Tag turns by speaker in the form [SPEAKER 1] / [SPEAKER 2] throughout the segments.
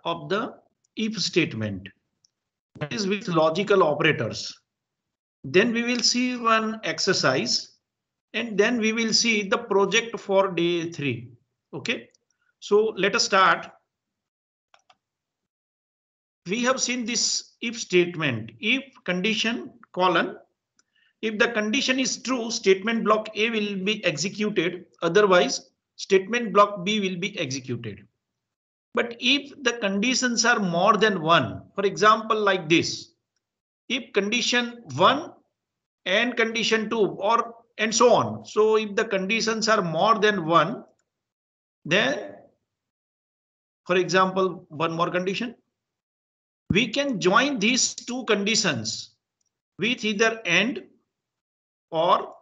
[SPEAKER 1] of the if statement, that is with logical operators. Then we will see one exercise, and then we will see the project for day 3. Okay, so let us start. We have seen this if statement, if condition colon. If the condition is true, statement block A will be executed. Otherwise, statement block B will be executed. But if the conditions are more than one, for example, like this, if condition 1 and condition 2 or and so on. So if the conditions are more than one, then for example, one more condition, we can join these two conditions with either and or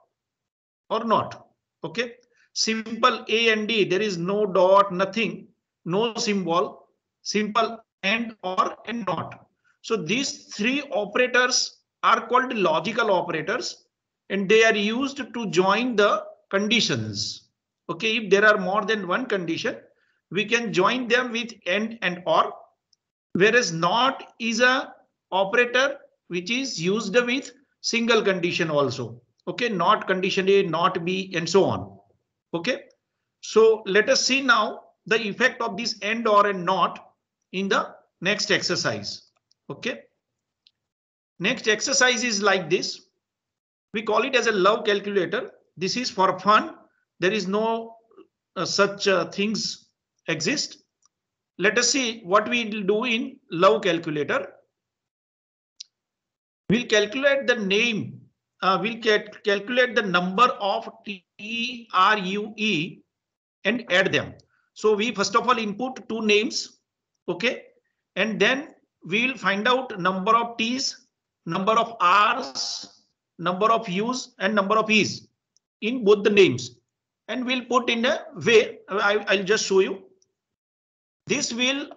[SPEAKER 1] not. Okay, simple A and D, there is no dot, nothing, no symbol, simple and or and not. So these three operators are called logical operators, and they are used to join the conditions. Okay, if there are more than one condition, we can join them with and or, whereas not is a operator which is used with single condition also. Okay, not condition A, not B, and so on. Okay, so let us see now the effect of this and or and not in the next exercise. Okay, next exercise is like this. We call it as a love calculator. This is for fun. There is no such things exist. Let us see what we will do in love calculator. We'll calculate the name. We'll calculate the number of TRUE and add them. So we first of all input two names. Okay, and then we'll find out number of T's, number of R's, number of U's, and number of E's in both the names. And we'll put in a way. I'll just show you. This will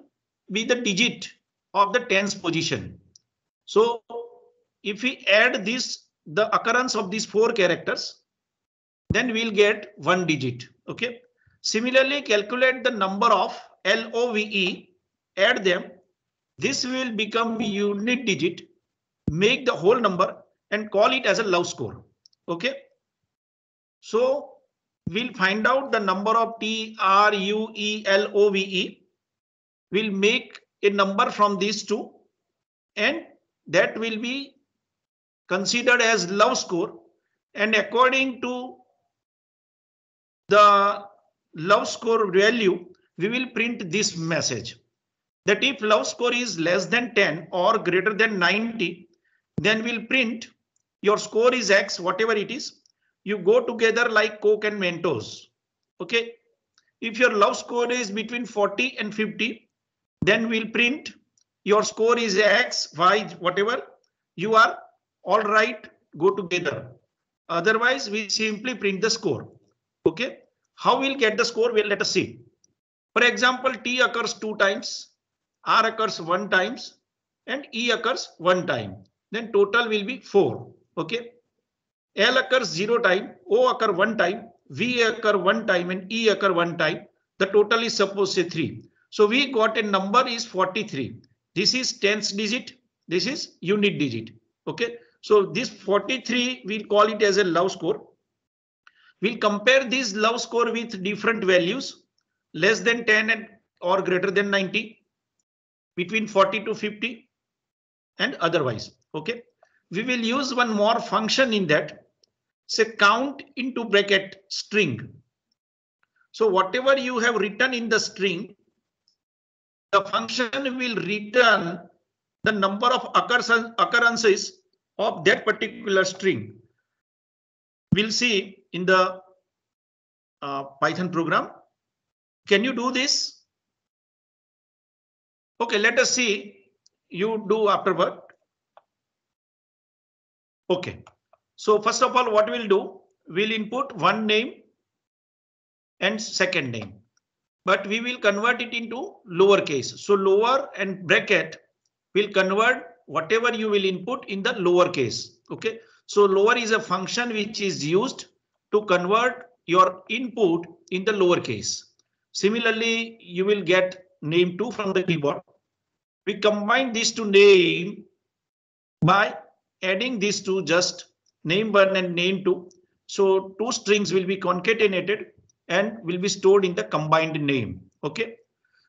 [SPEAKER 1] be the digit of the tens position. So if we add this, the occurrence of these 4 characters, then we'll get 1 digit. Okay. Similarly, calculate the number of LOVE, add them. This will become unit digit, make the whole number and call it as a love score. Okay. So we'll find out the number of TRUELOVE. We'll make a number from these two, and that will be considered as love score. And according to the love score value, we will print this message that if love score is less than 10 or greater than 90, then we'll print your score is X, whatever it is. You go together like Coke and Mentos. Okay. If your love score is between 40 and 50, then we'll print your score is X, Y, whatever. You are all right, go together. Otherwise, we simply print the score. Okay. How we'll get the score? Well, let us see. For example, T occurs 2 times, R occurs 1 times, and E occurs 1 time. Then total will be 4. Okay. L occurs 0 time, O occur 1 time, V occur 1 time, and E occur 1 time. The total is suppose say 3. So we got a number is 43. This is tens digit. This is unit digit. Okay. So this 43, we'll call it as a love score. We'll compare this love score with different values, less than 10 and or greater than 90, between 40 to 50, and otherwise. Okay. We will use one more function in that. Say count into bracket string. So whatever you have written in the string, the function will return the number of occurrences of that particular string. We'll see in the Python program. Can you do this? Okay, let us see. You do afterward. Okay. So first of all, what we'll do, we'll input one name and second name, but we will convert it into lowercase. So lower and bracket will convert whatever you will input in the lowercase. Okay. So lower is a function which is used to convert your input in the lowercase. Similarly, you will get name 2 from the keyboard. We combine these two name by adding these two, just name 1 and name 2. So two strings will be concatenated and will be stored in the combined name. Okay.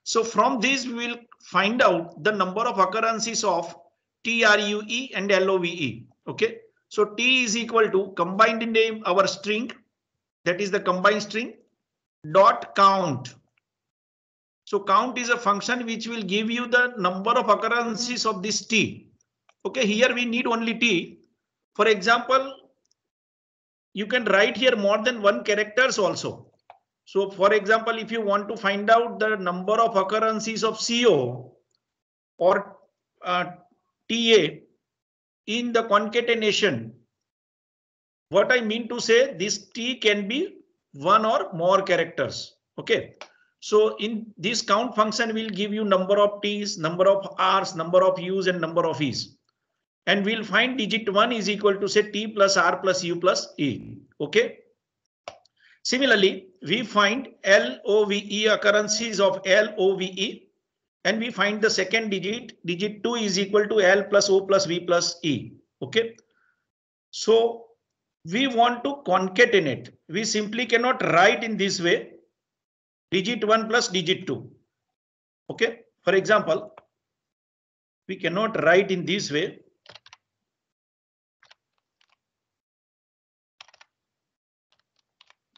[SPEAKER 1] So from this we will find out the number of occurrences of TRUE and LOVE. Okay. So T is equal to combined name, our string, that is the combined string, dot count. So count is a function which will give you the number of occurrences of this T. Okay, here we need only T. For example, you can write here more than one characters also. So for example, if you want to find out the number of occurrences of CO or TA in the concatenation, what I mean to say, this T can be one or more characters. Okay. So in this count function will give you number of T's, number of R's, number of U's and number of E's. And we'll find digit 1 is equal to say T plus R plus U plus E. Okay. Similarly, we find LOVE occurrences of LOVE, and we find the second digit, digit 2 is equal to L plus O plus V plus E. Okay. So we want to concatenate. We simply cannot write in this way, digit 1 plus digit 2. Okay. For example, we cannot write in this way.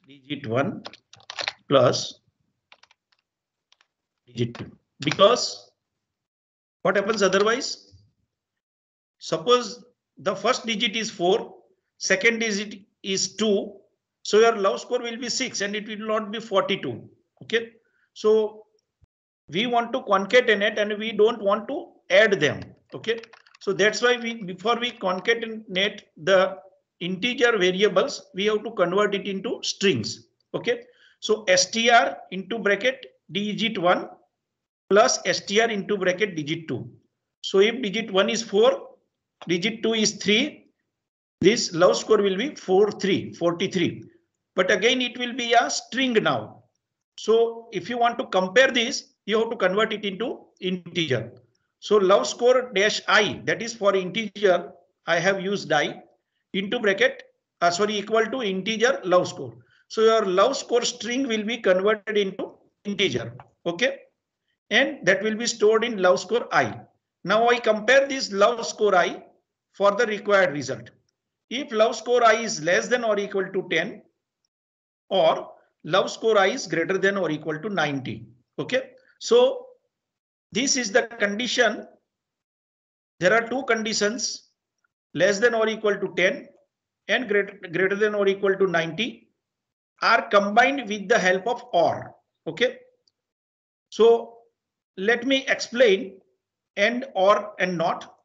[SPEAKER 1] Digit 1 plus digit 2, because what happens otherwise? Suppose the first digit is 4, second digit is 2, so your love score will be 6 and it will not be 42. Okay, so we want to concatenate and we don't want to add them. Okay, so that's why before we concatenate the integer variables, we have to convert it into strings. Okay, so str into bracket digit 1 plus str into bracket digit 2. So if digit 1 is 4, digit 2 is 3, this love score will be 43. But again, it will be a string now. So if you want to compare this, you have to convert it into integer. So love score dash I, that is for integer, I have used I, into bracket, equal to integer love score. So your love score string will be converted into integer. Okay. And that will be stored in love score I. Now I compare this love score I for the required result. If love score I is less than or equal to 10, or love score I is greater than or equal to 90. Okay. So this is the condition. There are two conditions, less than or equal to 10 and greater than or equal to 90 are combined with the help of OR. Okay. So let me explain and, or, and not.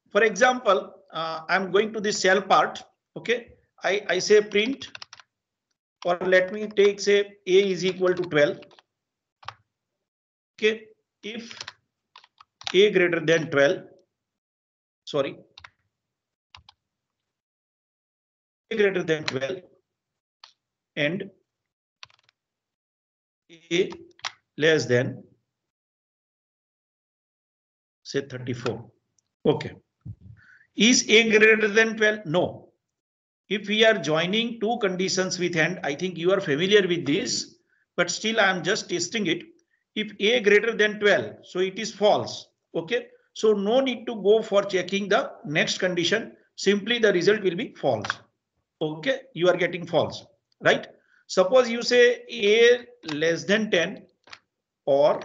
[SPEAKER 1] For example, I'm going to the cell part. Okay. I say print, or let me take say A is equal to 12. Okay. If A greater than 12, sorry, A greater than 12 and A less than say 34. Okay. Is A greater than 12? No. If we are joining two conditions with hand, I think you are familiar with this, but still I am just testing it. If A greater than 12, so it is false. Okay. So no need to go for checking the next condition. Simply the result will be false. Okay. You are getting false, right? Suppose you say A less than 10 or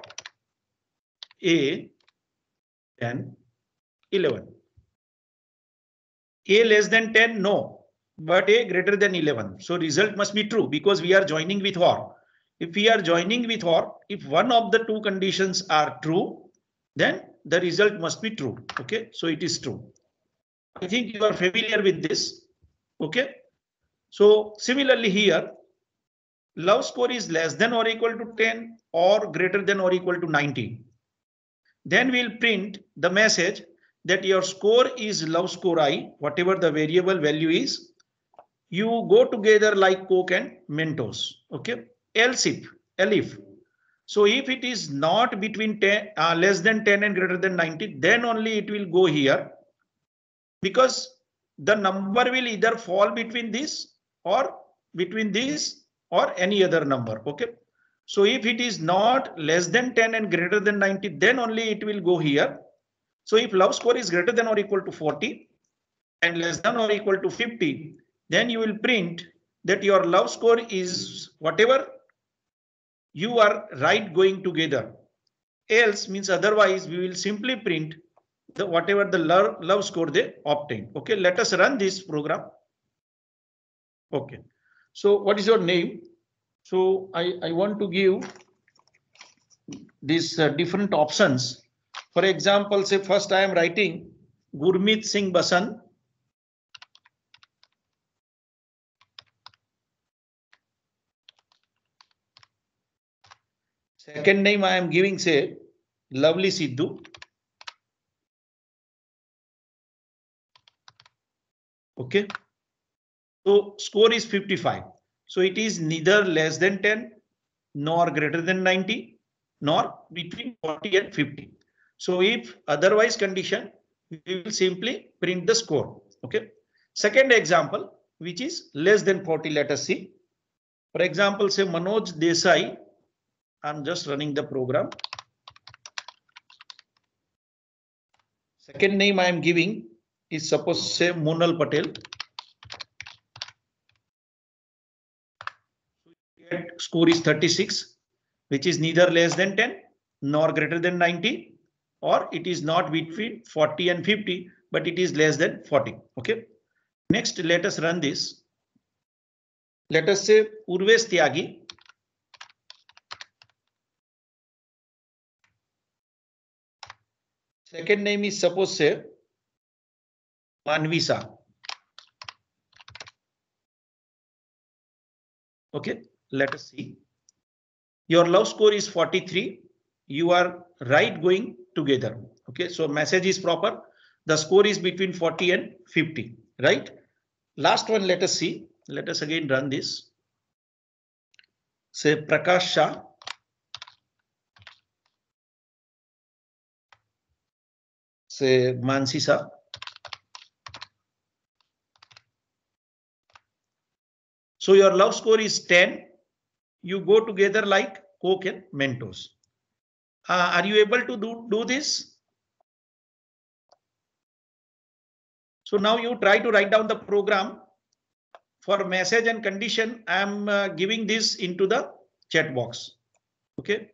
[SPEAKER 1] A than 11. A less than 10, no, but A greater than 11. So result must be true because we are joining with OR. If we are joining with OR, if one of the two conditions are true, then the result must be true. Okay, so it is true. I think you are familiar with this. Okay, so similarly here, love score is less than or equal to 10 or greater than or equal to 90. Then we'll print the message that your score is love score I, whatever the variable value is. You go together like Coke and Mentos. Okay. Else if So if it is not between 10, less than 10 and greater than 90, then only it will go here, because the number will either fall between this or any other number. Okay. So if it is not less than 10 and greater than 90, then only it will go here. So if love score is greater than or equal to 40 and less than or equal to 50, then you will print that your love score is whatever you are right going together. Else means otherwise we will simply print the whatever the love score they obtain. Okay, let us run this program. Okay, so what is your name? So I want to give these different options. For example, say first I am writing Gurmeet Singh Basan. Second name I am giving, say, Lovely Sidhu. Okay. So score is 55. So it is neither less than 10 nor greater than 90 nor between 40 and 50. So if otherwise condition, we will simply print the score. Okay. Second example, which is less than 40, let us see. For example, say Manoj Desai. I'm just running the program. Second name I am giving is suppose say Monal Patel. Score is 36, which is neither less than 10 nor greater than 90, or it is not between 40 and 50, but it is less than 40. Okay. Next, let us run this. Let us say Urvesh Tyagi. Second name is suppose say Manvisa. Okay, let us see. Your love score is 43. You are right going together. Okay, so message is proper. The score is between 40 and 50, right? Last one, let us see. Let us again run this. Say Prakash Shah. Say Mansisa. So your love score is 10. You go together like Coke and Mentos. Are you able to do this? So now you try to write down the program. For message and condition, I am giving this into the chat box. Okay.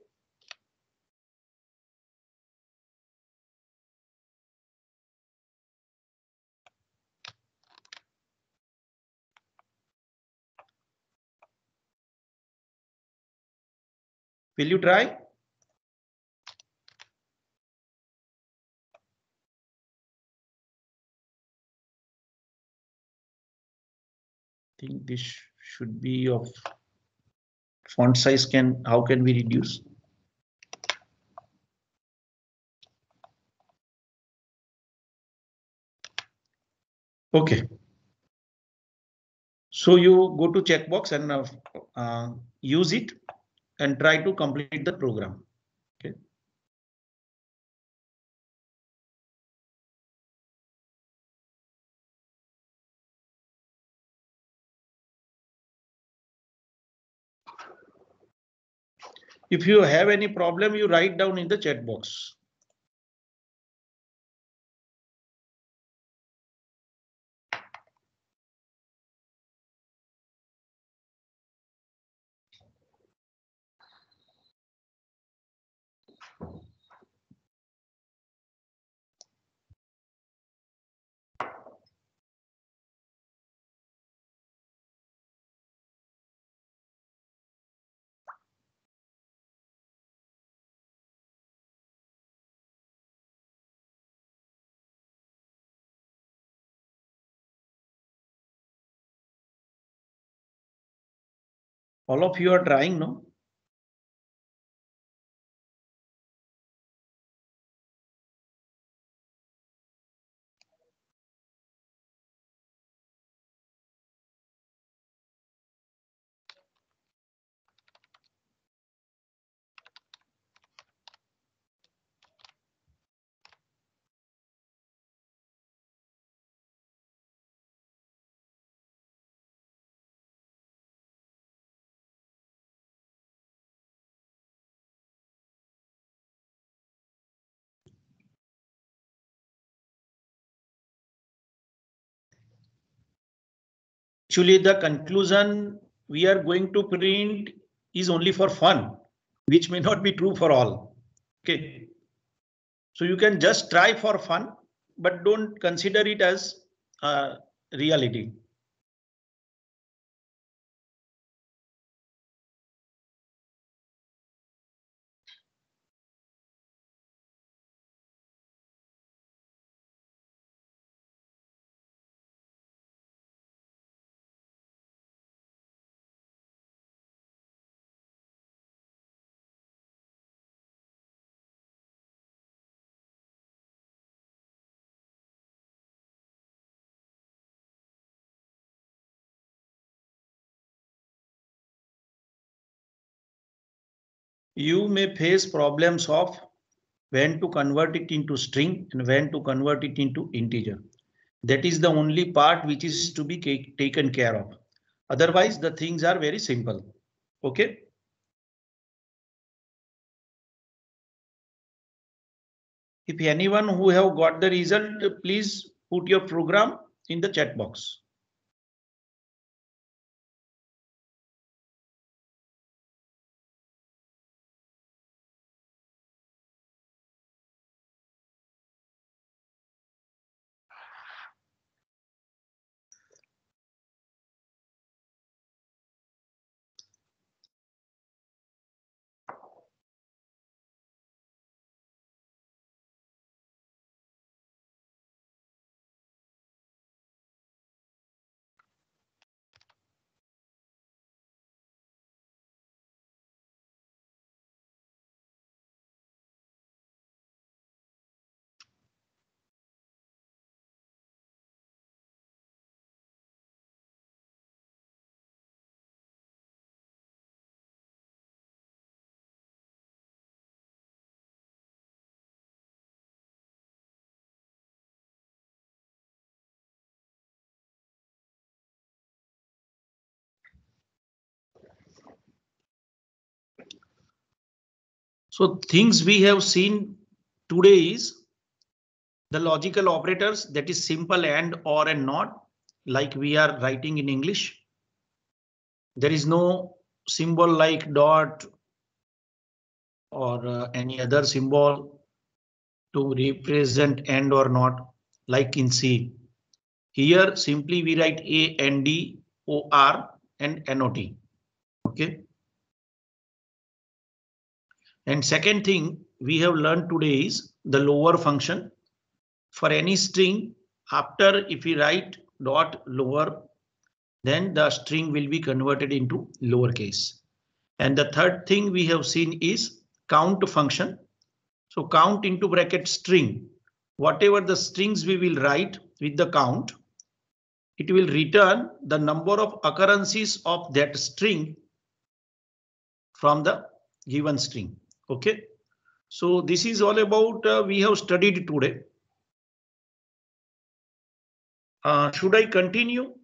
[SPEAKER 1] Will you try? I think this should be of font size. How can we reduce? Okay. So you go to checkbox and use it and try to complete the program. Okay. If you have any problem, you write down in the chat box. All of you are trying, no? Actually, the conclusion we are going to print is only for fun, which may not be true for all. Okay. So you can just try for fun, but don't consider it as reality. You may face problems of when to convert it into string and when to convert it into integer. That is the only part which is to be taken care of. Otherwise, the things are very simple. Okay. If anyone who have got the result, please put your program in the chat box. So things we have seen today is the logical operators, that is simple and, or, and not, like we are writing in English. There is no symbol like dot or any other symbol to represent and or not, like in C. Here simply we write A, N, D, O, R and NOT. Okay. And second thing we have learned today is the lower function. For any string, after if we write dot lower, then the string will be converted into lowercase. And the third thing we have seen is count function. So count into bracket string. Whatever the strings we will write with the count, it will return the number of occurrences of that string from the given string. Okay. So this is all about we have studied today. Should I continue?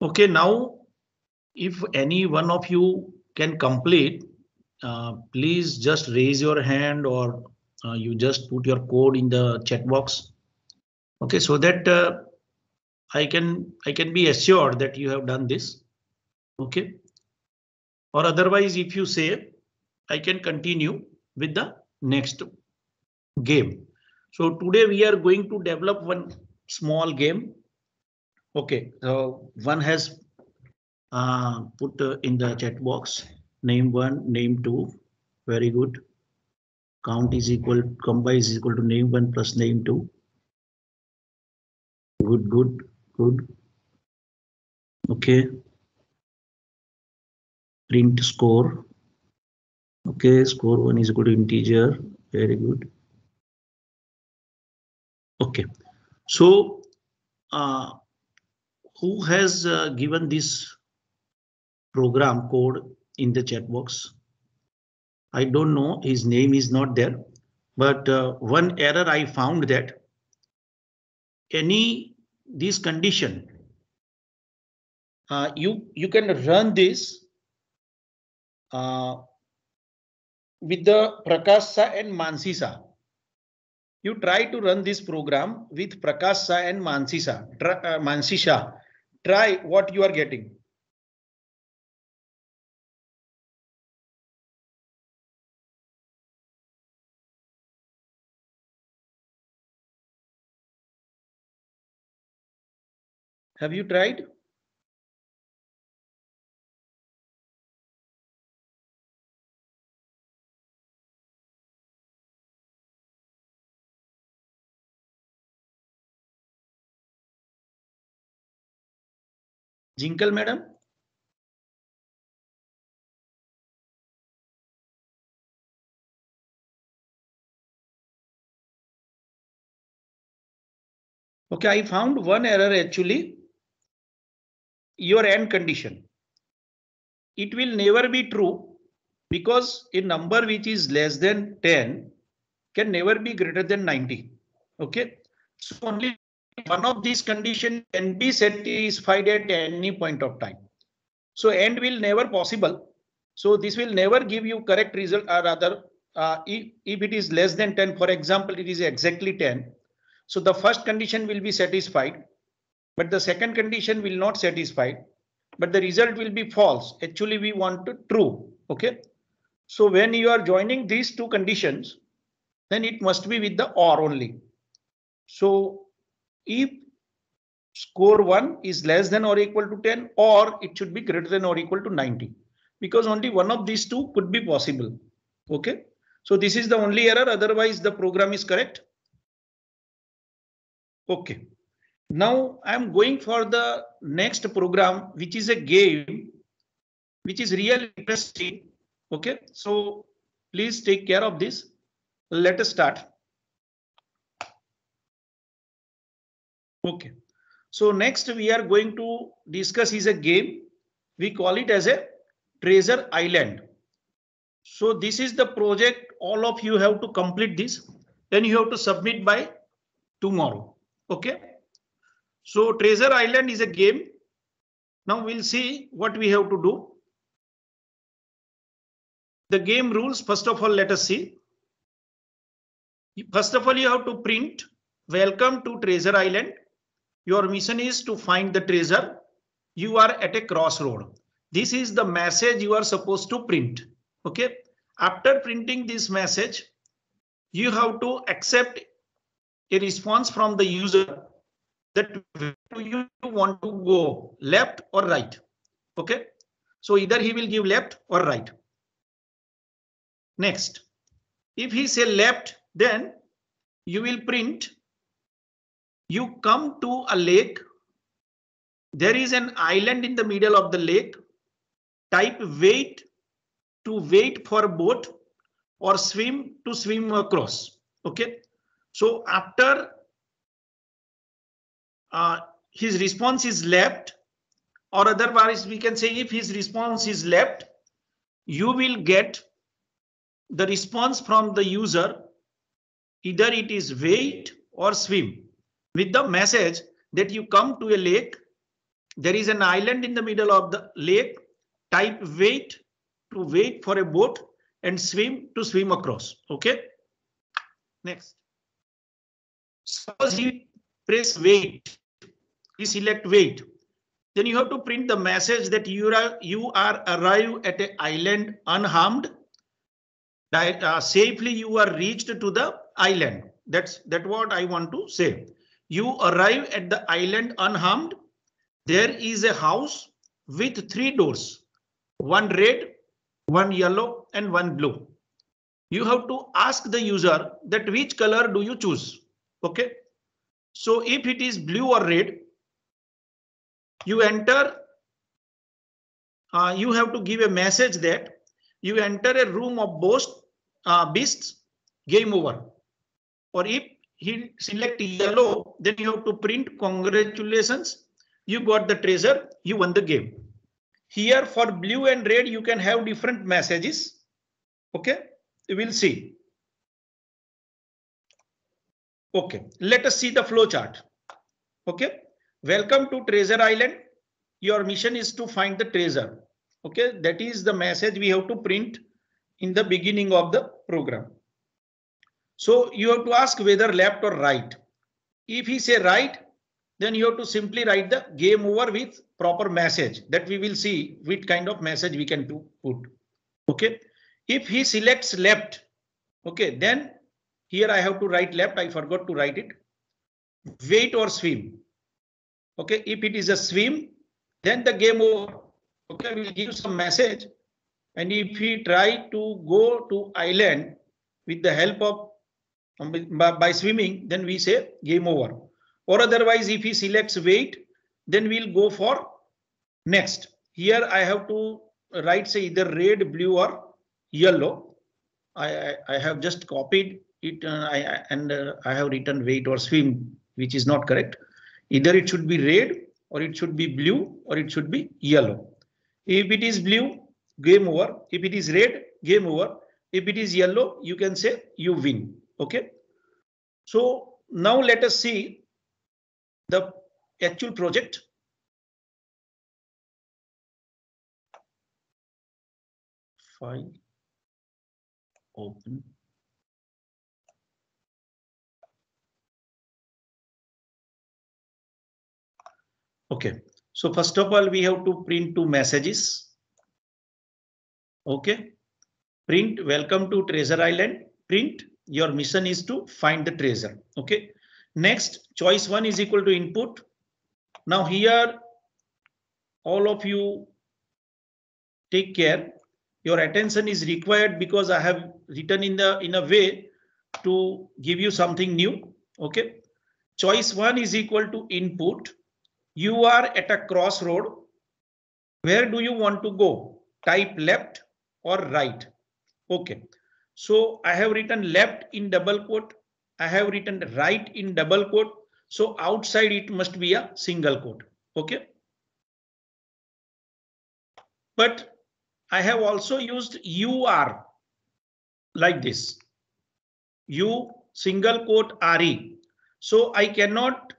[SPEAKER 1] Okay, now if any one of you can complete, please just raise your hand or you just put your code in the chat box. Okay, so that I can be assured that you have done this. Okay, or otherwise, if you say, I can continue with the next game. So today we are going to develop one small game. Okay, so one has put in the chat box name 1, name 2. Very good. Count is equal, combine is equal to name 1 plus name 2. Good, good.
[SPEAKER 2] Good. Okay. Print score. Okay, score 1 is good, integer. Very good. Okay. So who has given this program code in the chat box? I don't know, his name is not there, but one error I found that this condition, you can run this with the Prakasha and Mansisa. You try to run this program with Prakasha and Mansisha. Try what you are getting. Have you tried? Jinkle madam? Okay, I found one error actually. Your end condition. It will never be true because a number which is less than 10 can never be greater than 90. Okay, so only one of these conditions can be satisfied at any point of time. So end will never possible. So this will never give you correct result, or rather if it is less than 10, for example, it is exactly 10. So the first condition will be satisfied, but the second condition will not satisfy, but the result will be false. Actually, we want to true. Okay. So when you are joining these two conditions, then it must be with the or only. So if score 1 is less than or equal to 10, or it should be greater than or equal to 90, because only one of these two could be possible. Okay. So this is the only error. Otherwise, the program is correct. Okay. Now I'm going for the next program, which is a game, which is really interesting. Okay, so please take care of this. Let us start. Okay, so next we are going to discuss is a game. We call it as a Treasure Island. So this is the project. All of you have to complete this. Then you have to submit by tomorrow. Okay. So Treasure Island is a game. Now we'll see what we have to do. The game rules, first of all, let us see. First of all, you have to print welcome to Treasure Island. Your mission is to find the treasure. You are at a crossroad. This is the message you are supposed to print. Okay. After printing this message, you have to accept a response from the user that where do you want to go, left or right. Okay. So either he will give left or right. Next, if he say left, then you will print you come to a lake. There is an island in the middle of the lake. Type wait to wait for a boat, or swim to swim across. Okay. So after his response is left, or otherwise we can say if his response is left, you will get the response from the user. Either it is wait or swim, with the message that you come to a lake. There is an island in the middle of the lake. Type wait to wait for a boat, and swim to swim across. Okay. Next. Suppose he press wait. You select wait. Then you have to print the message that you are arrived at an island unharmed. Safely you are reached to the island. That's what I want to say. You arrive at the island unharmed. There is a house with 3 doors, one red, one yellow, and one blue. You have to ask the user that which color do you choose. Okay. So if it is blue or red,
[SPEAKER 1] You enter, you have to give a message that you enter a room of beasts, game over. Or if he select yellow, then you have to print congratulations, you got the treasure, you won the game. Here for blue and red, you can have different messages. Okay, we will see. Okay, let us see the flow chart. Okay, welcome to Treasure Island. Your mission is to find the treasure. Okay, that is the message we have to print in the beginning of the program. So you have to ask whether left or right. If he say right, then you have to simply write the game over with proper message that we will see which kind of message we can put. Okay, if he selects left, okay, then here I have to write left. I forgot to write it. Wait or swim. Okay, if it is a swim, then the game over. Okay, we'll give some message. And if he try to go to island with the help of by swimming, then we say game over. Or otherwise, if he selects wait, then we'll go for next. Here I have to write say either red, blue or yellow. I have just copied it and I have written wait or swim, which is not correct. Either it should be red or it should be blue or it should be yellow. If it is blue, game over. If it is red, game over. If it is yellow, you can say you win. Okay. So now let us see the actual project. File, open. Okay. So first of all, we have to print two messages. Okay. Print welcome to Treasure Island. Print your mission is to find the treasure. Okay. Next, choice 1 is equal to input. Now here, all of you take care. Your attention is required because I have written in a way to give you something new. Okay. Choice 1 is equal to input. You are at a crossroad. Where do you want to go? Type left or right. Okay. So I have written left in double quote. I have written right in double quote. So outside it must be a single quote. Okay. But I have also used UR like this. U single quote RE. So I cannot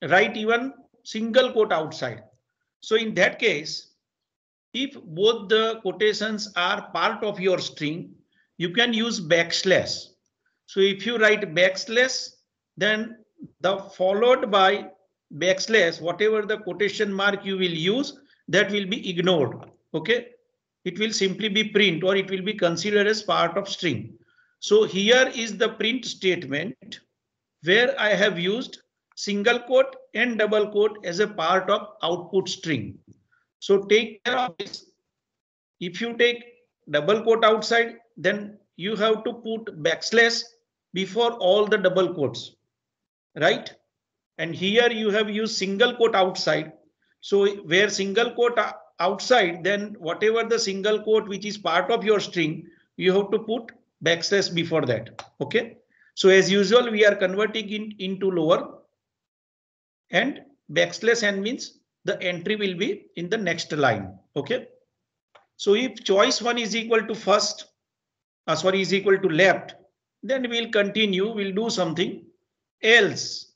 [SPEAKER 1] write even single quote outside. So in that case, if both the quotations are part of your string, you can use backslash. So if you write backslash, then the followed by backslash, whatever the quotation mark you will use, that will be ignored. Okay, it will simply be print or it will be considered as part of string. So here is the print statement where I have used single quote and double quote as a part of output string. So take care of this. If you take double quote outside, then you have to put backslash before all the double quotes, right? And here you have used single quote outside. So where single quote outside, then whatever the single quote which is part of your string, you have to put backslash before that. Okay. So as usual, we are converting into lower and backslash n means the entry will be in the next line. Okay. So if choice 1 is equal to first, is equal to left, then we'll continue, we'll do something else.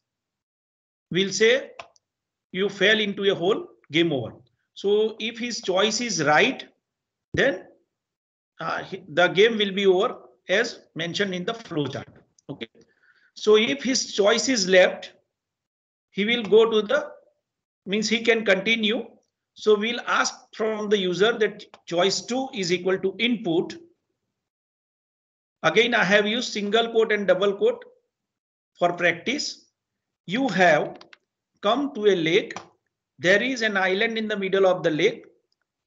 [SPEAKER 1] We'll say you fell into a hole, game over. So if his choice is right, then the game will be over as mentioned in the flow chart. Okay. So if his choice is left, he will go to the, means he can continue. So we'll ask from the user that choice 2 is equal to input. Again, I have used single quote and double quote for practice. You have come to a lake. There is an island in the middle of the lake.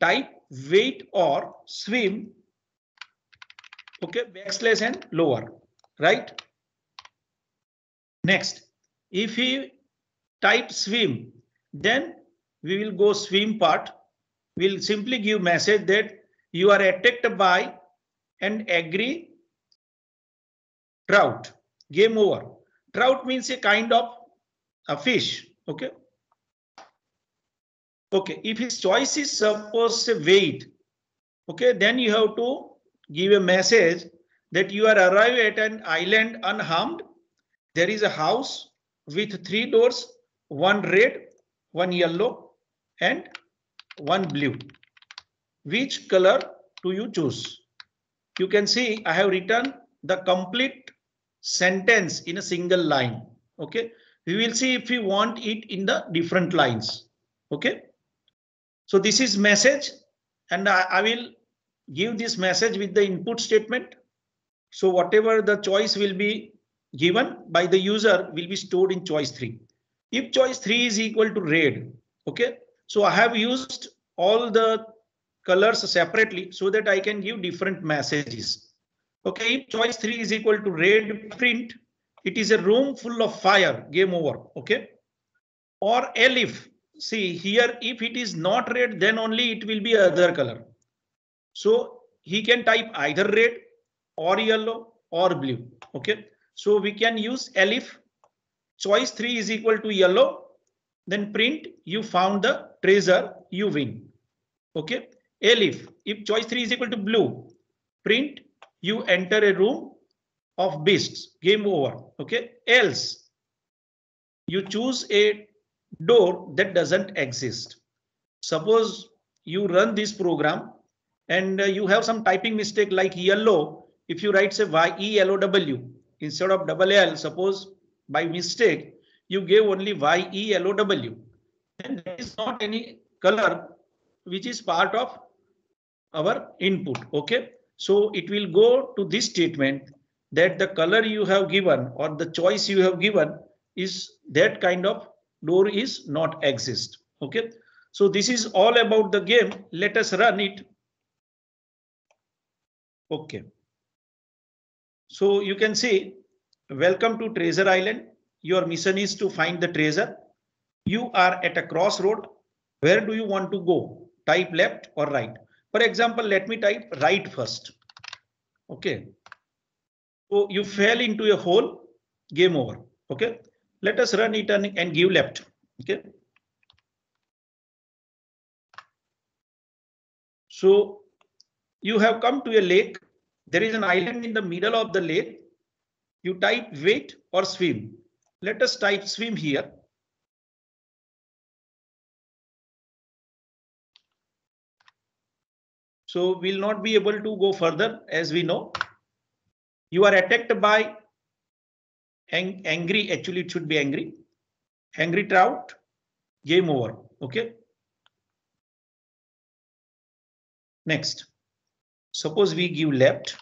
[SPEAKER 1] Type wait or swim. Okay, backslash and lower, right? Next, if he type swim, then
[SPEAKER 2] we will go swim part. We'll simply give message that you are attacked by an angry trout. Game over. Trout means a kind of a fish. Okay. Okay. If his choice is suppose say wait. Okay. Then you have to give a message that you are arrived at an island unharmed. There is a house with 3 doors, 1 red, 1 yellow, and 1 blue. Which color do you choose? You can see I have written the complete sentence in a single line. Okay. We will see if we want it in the different lines. Okay. So this is message, and I will give this message with the input statement. So whatever the choice will be given by the user will be stored in choice 3. If choice 3 is equal to red, okay, so I have used all the colors separately so that I can give different messages. Okay, if choice 3 is equal to red, print it is a room full of fire, game over. Okay, or elif, see here, if it is not red, then only it will be other color. So he can type either red or yellow or blue. Okay, so we can use elif. Choice 3 is equal to yellow, then print you found the treasure, you win. Okay, elif, if choice 3 is equal to blue, print you enter a room of beasts, game over. Okay, else you choose a door that doesn't exist. Suppose you run this program and you have some typing mistake like yellow. If you write say YELOW instead of double L, suppose by mistake you gave only YELOW, then there is not any color which is part of our input. Okay, so it will go to this statement that the color you have given or the choice you have given is that kind of door is not exist. Okay, so this is all about the game. Let us run it. Okay, so you can see, welcome to Treasure Island. Your mission is to find the treasure. You are at a crossroad. Where do you want to go? Type left or right. For example, let me type right first. Okay, so you fell into a hole, game over. Okay, let us run it and give left. Okay, so you have come to a lake. There is an island in the middle of the lake. You type wait or swim. Let us type swim here. So we'll not be able to go further, as we know. You are attacked by angry, actually it should be angry trout, game over. Okay. Next, suppose we give left,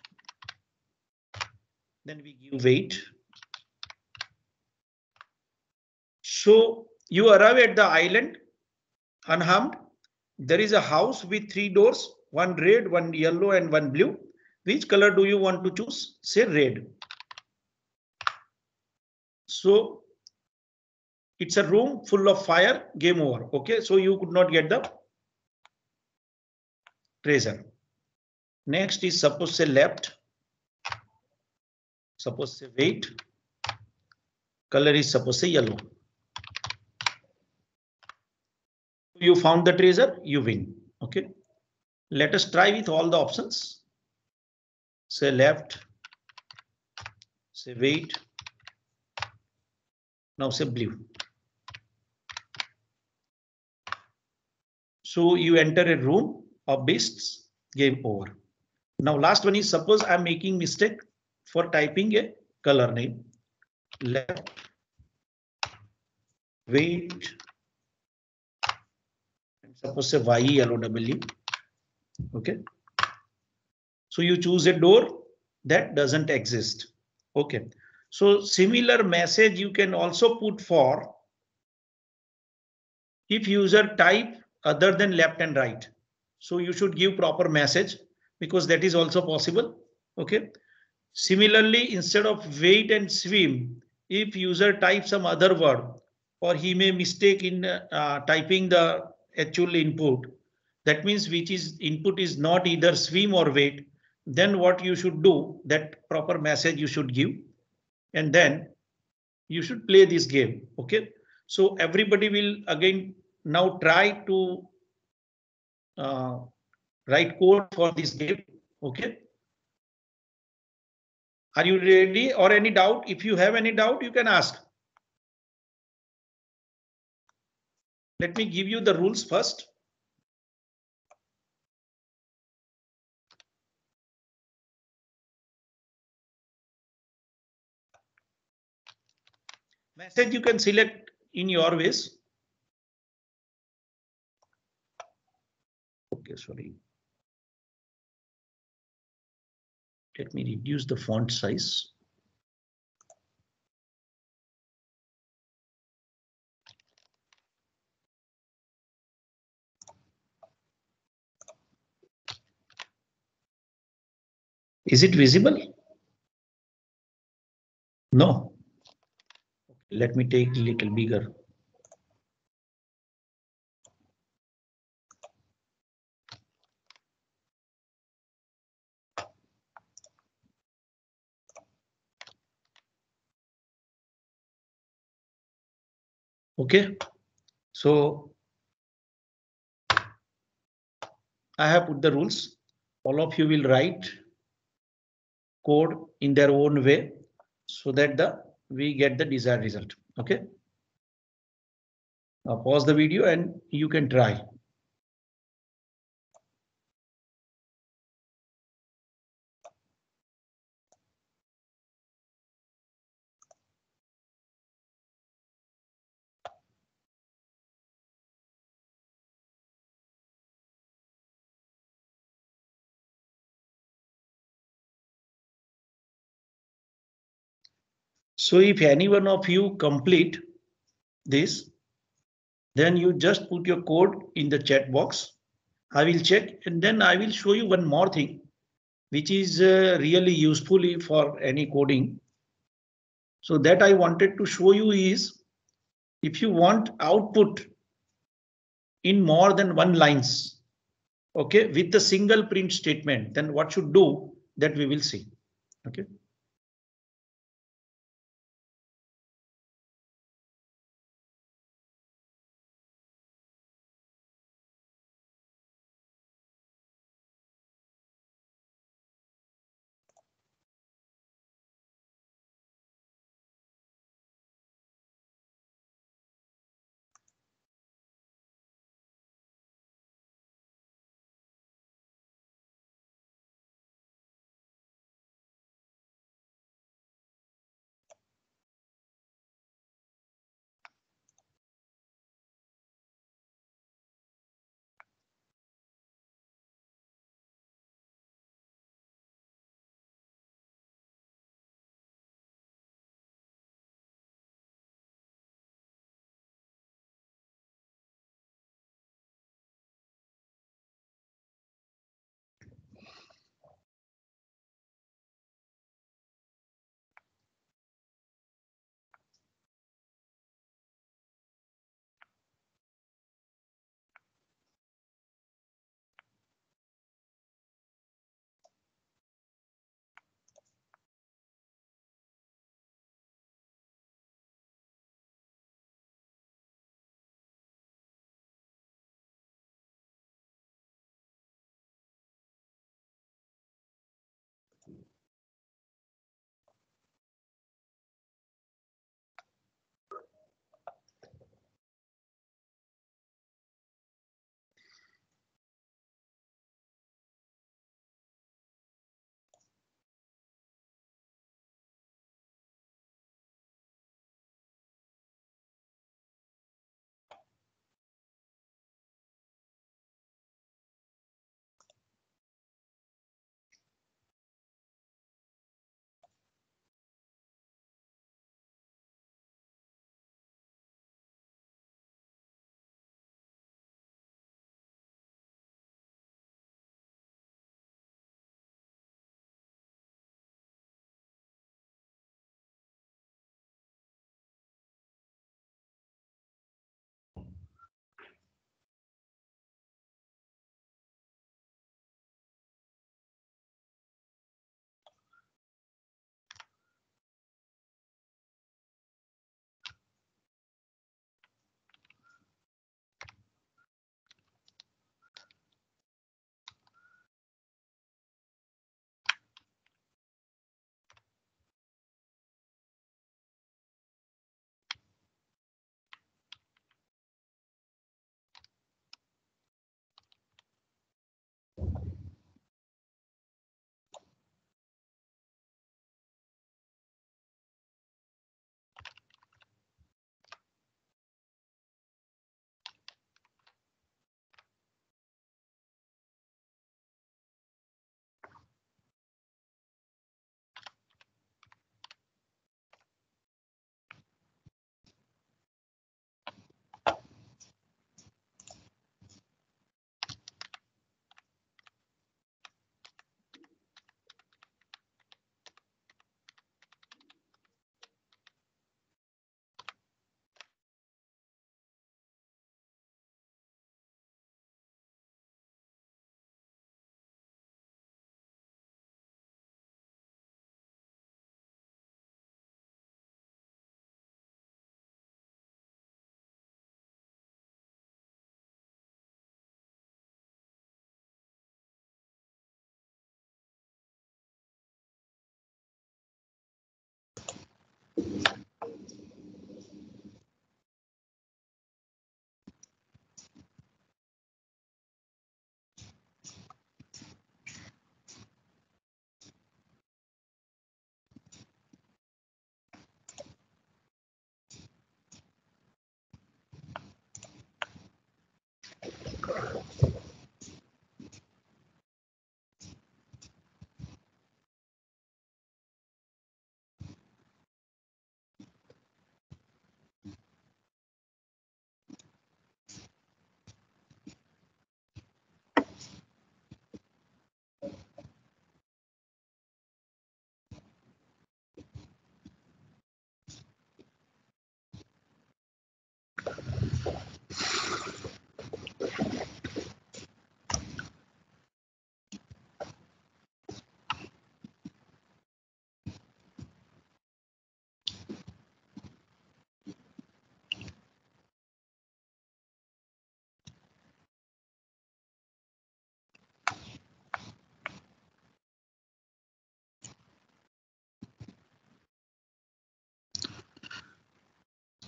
[SPEAKER 2] then we give wait. So you arrive at the island unharmed. There is a house with 3 doors, 1 red, 1 yellow, and 1 blue. Which color do you want to choose? Say red. So it's a room full of fire, game over. Okay, so you could not get the treasure. Next is suppose say left. Suppose say wait. Color is suppose say yellow. You found the treasure, you win. Okay, let us try with all the options. Say left, say wait, now say blue. So you enter a room of beasts, game over. Now last one is suppose I'm making mistake for typing a color name. Left, wait, and suppose say YELOW. Okay. So you choose a door that doesn't exist. Okay. So similar message you can also put for if user type other than left and right. So you should give proper message because that is also possible. Okay. Similarly, instead of wait and swim, if user types some other word or he may mistake in typing the actual input, that means which is input is not either swim or wait, then what you should do, that proper message you should give, and then you should play this game. Okay, so everybody will again now try to write code for this game. Okay, are you ready, or any doubt? If you have any doubt, you can ask. Let me give you the rules first. Message you can select in your ways. Okay, sorry. Let me reduce the font size. Is it visible? No. Let me take a little bigger. Okay, so I have put the rules. All of you will write code in their own way so that we get the desired result. Okay. Now pause the video and you can try. So if any one of you complete this, then you just put your code in the chat box. I will check, and then I will show you one more thing, which is really useful for any coding. So that I wanted to show you is, if you want output in more than one lines, okay, with the single print statement, then what should do, that we will see. Okay.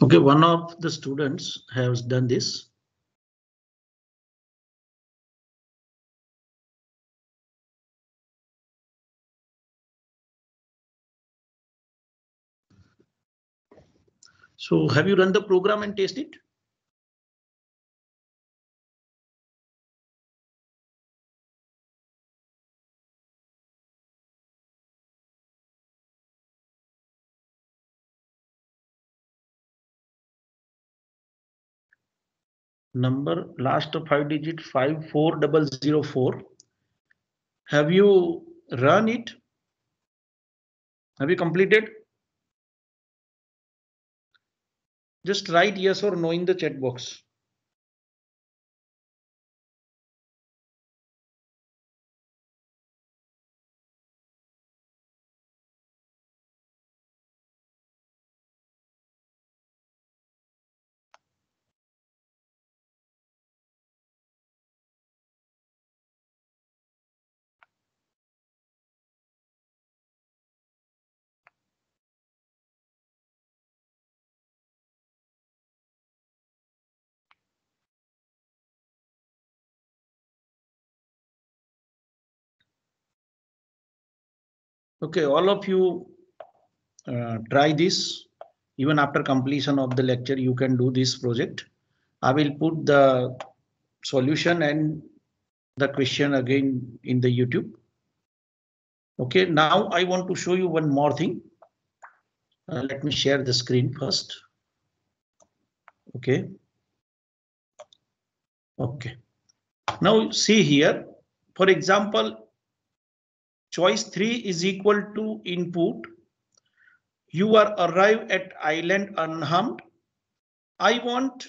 [SPEAKER 2] Okay, one of the students has done this. So have you run the program and test it? Number last 5 digit 54004. Have you run it? Have you completed? Just write yes or no in the chat box. Okay, all of you try this. Even after completion of the lecture, you can do this project. I will put the solution and the question again in the YouTube. Okay, now I want to show you one more thing. Let me share the screen first. Okay. Okay. Now see here, for example, choice 3 is equal to input. You are arrived at island unharmed. I want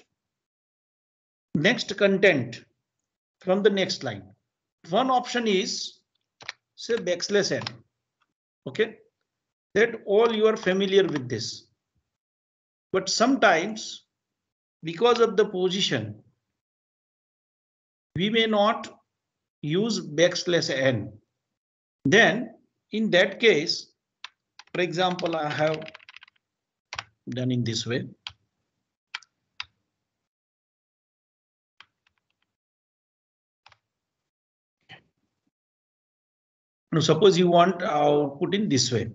[SPEAKER 2] next content from the next line. One option is say \n. Okay, that all you are familiar with this. But sometimes because of the position, we may not use \n. Then in that case, for example, I have done in this way. Now suppose you want output in this way,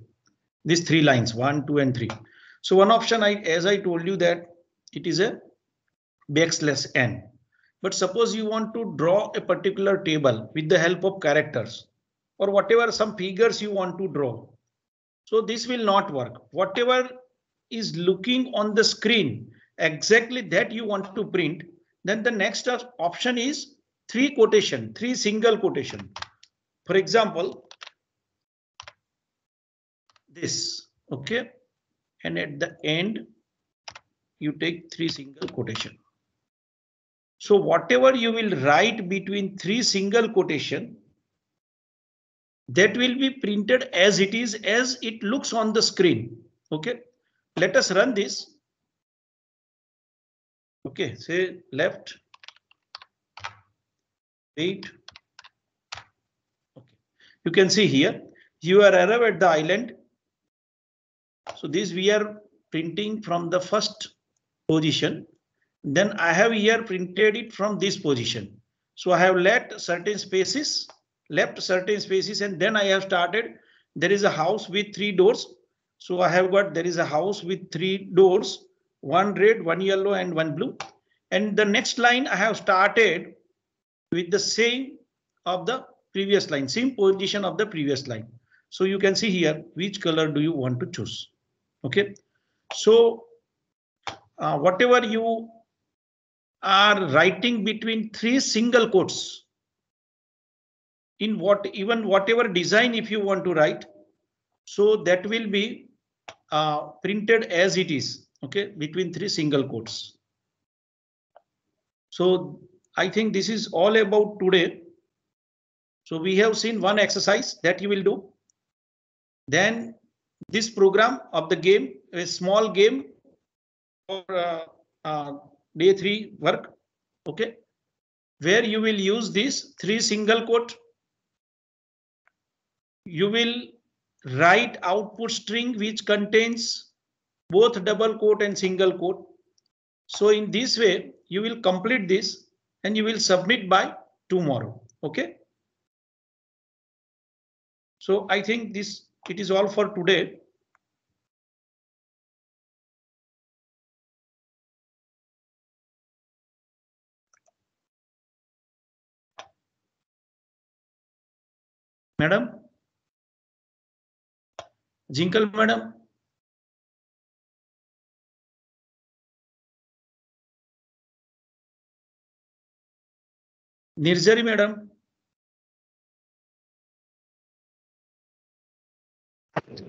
[SPEAKER 2] these 3 lines 1, 2 and 3. So one option, as I told you, that it is a \n. But suppose you want to draw a particular table with the help of characters or whatever some figures you want to draw. So this will not work. Whatever is looking on the screen, exactly that you want to print. Then the next option is 3 quotation, 3 single quotation. For example, this, okay, and at the end you take 3 single quotation. So whatever you will write between 3 single quotation, that will be printed as it is, as it looks on the screen. Okay, let us run this. Okay, say left 8. Okay, you can see here you are arrived at the island. So this we are printing from the first position. Then I have here printed it from this position. So I have left certain spaces, and then I have started. There is a house with 3 doors. So I have got, there is a house with 3 doors, 1 red, 1 yellow and 1 blue. And the next line I have started with the same of the previous line, same position of the previous line. So you can see here, which color do you want to choose? Okay. So whatever you are writing between 3 single quotes, in whatever design if you want to write, so that will be printed as it is, okay, between 3 single quotes. So I think this is all about today. So we have seen one exercise that you will do. Then this program of the game, a small game for day 3 work, okay, where you will use this 3 single quote. You will write output string which contains both double quote and single quote. So in this way, you will complete this and you will submit by tomorrow. Okay. So I think it is all for today. Madam, Jinkle madam. Nirjari madam.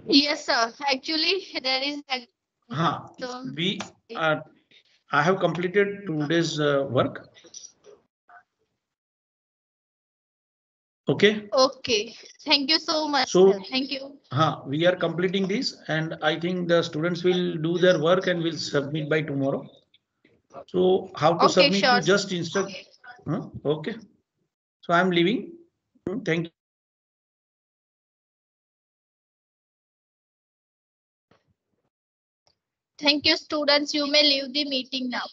[SPEAKER 3] Yes, sir. Actually, there is.
[SPEAKER 2] I have completed today's work. Okay.
[SPEAKER 3] Okay. Thank you so much. So, sir. Thank you.
[SPEAKER 2] We are completing this, and I think the students will do their work and will submit by tomorrow. So how to submit? Sure. You just instruct. Okay. So I'm leaving. Thank you.
[SPEAKER 3] Thank you, students. You may leave the meeting now.